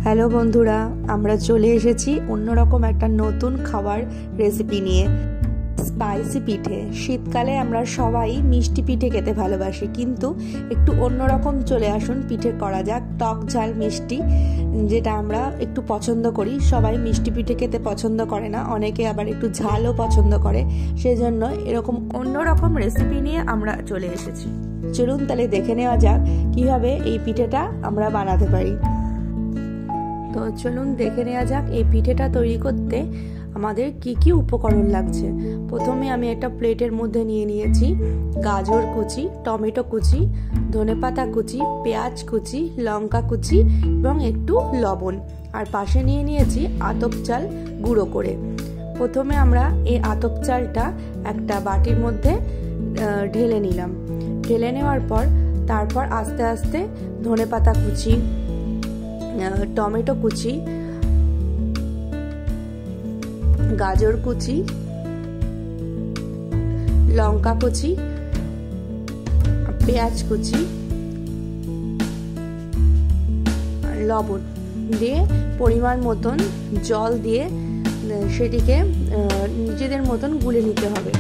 Hello বন্ধুরা, আমরা চলে এসেছি অন্যরকম একটা নতুন খাবার রেসিপি নিয়ে। স্পাইসি পিঠে। শীতকালে আমরা সবাই মিষ্টি পিঠে খেতে ভালোবাসি, কিন্তু একটু অন্যরকম চলে আসুন পিঠে করা যাক। টক ঝাল মিষ্টি যেটা আমরা একটু পছন্দ করি, সবাই মিষ্টি পিঠে খেতে পছন্দ করে না, অনেকে আবার একটু ঝালও পছন্দ করে। সেজন্য এরকম অন্যরকম রেসিপি নিয়ে আমরা চলে এসেছি। চলুন তাহলে দেখে নেওয়া যাক কিভাবে এই পিঠেটা আমরা বানাতে পারি। তো চলুন দেখে নেওয়া যাক এই পিঠেটা তৈরি করতে আমাদের কি কি উপকরণ লাগছে। প্রথমে আমি একটা প্লেটের মধ্যে নিয়ে নিয়েছি গাজর কুচি, টমেটো কুচি, ধনেপাতা কুচি, পেঁয়াজ কুচি, লঙ্কা কুচি এবং একটু লবণ। আর পাশে নিয়ে নিয়েছি আতপ চাল গুঁড়ো করে। প্রথমে আমরা এই আতপ চালটা একটা বাটির মধ্যে ঢেলে নিলাম। ঢেলে নেওয়ার পর তারপর আস্তে আস্তে ধনেপাতা কুচি, টমেটো কুচি, গাজর কুচি, লঙ্কা কুচি, পেঁয়াজ কুচি, লবণ দিয়ে পরিমাণ মতন জল দিয়ে সেটিকে নিজেদের মতন গুলে নিতে হবে।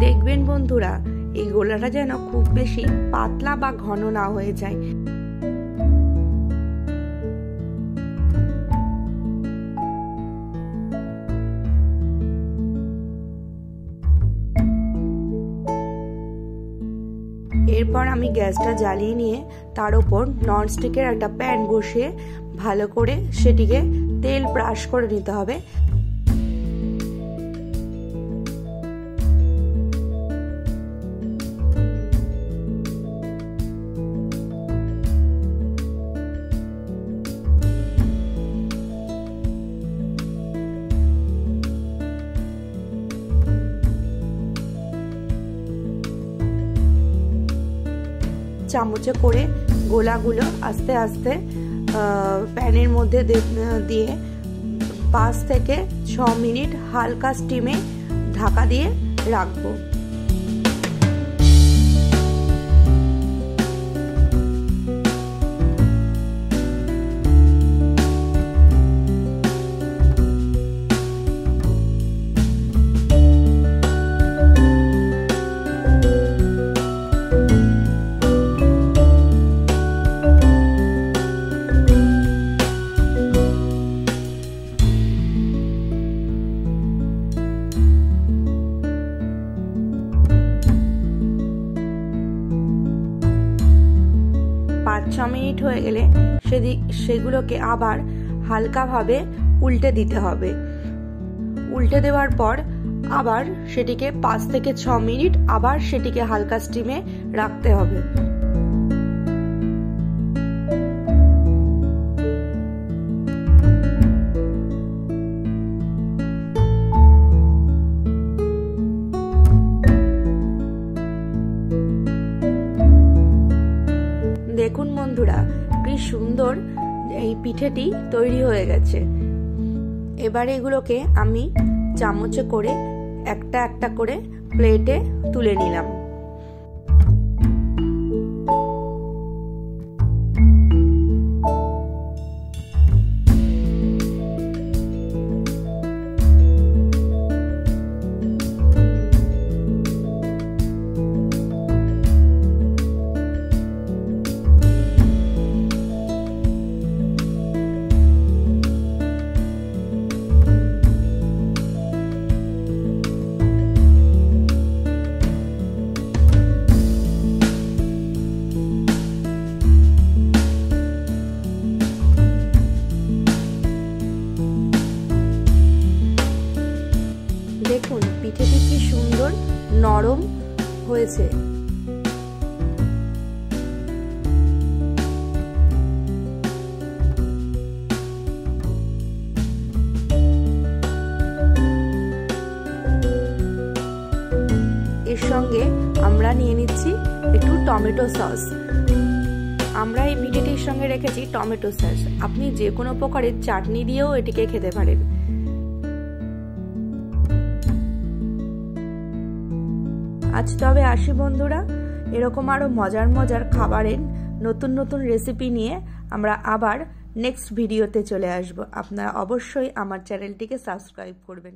দেখবেন বন্ধুরা, এই গোলাটা যেন খুব বেশি পাতলা বা ঘন না হয়ে যায়। এরপর আমি গ্যাসটা জ্বালিয়ে নিয়ে তার উপর ননস্টিকের একটা প্যান বসিয়ে ভালো করে সেটিকে তেল ব্রাশ করে নিতে হবে। চামচে করে গোলাগুলো আস্তে আস্তে প্যানের মধ্যে দিয়ে 5 থেকে 6 মিনিট হালকা স্টিমে ঢাকা দিয়ে রাখবো। পাঁচ 6 মিনিট হয়ে গেলে সেগুলোকে আবার হালকাভাবে উল্টে দিতে হবে। উল্টে দেওয়ার পর আবার সেটিকে 5 থেকে 6 মিনিট আবার সেটিকে হালকা স্টিমে রাখতে হবে। দেখুন বন্ধুরা, কি সুন্দর এই পিঠেটি তৈরি হয়ে গেছে। এবার এগুলোকে আমি চামচে করে একটা একটা করে প্লেটে তুলে নিলাম। দেখুন পিঠেটি কি সুন্দর নরম হয়েছে। এর সঙ্গে আমরা নিয়ে নিচ্ছি একটু টমেটো সস। আমরা এই পিঠেটির সঙ্গে রেখেছি টমেটো সস। আপনি যে কোনো প্রকারের চাটনি দিয়েও এটিকে খেতে পারেন। আজ তবে আসি বন্ধুরা, এরকম আরো মজার মজার খাবারের নতুন নতুন রেসিপি নিয়ে আমরা আবার নেক্সট ভিডিওতে চলে আসব। আপনারা অবশ্যই আমার চ্যানেলটিকে সাবস্ক্রাইব করবেন।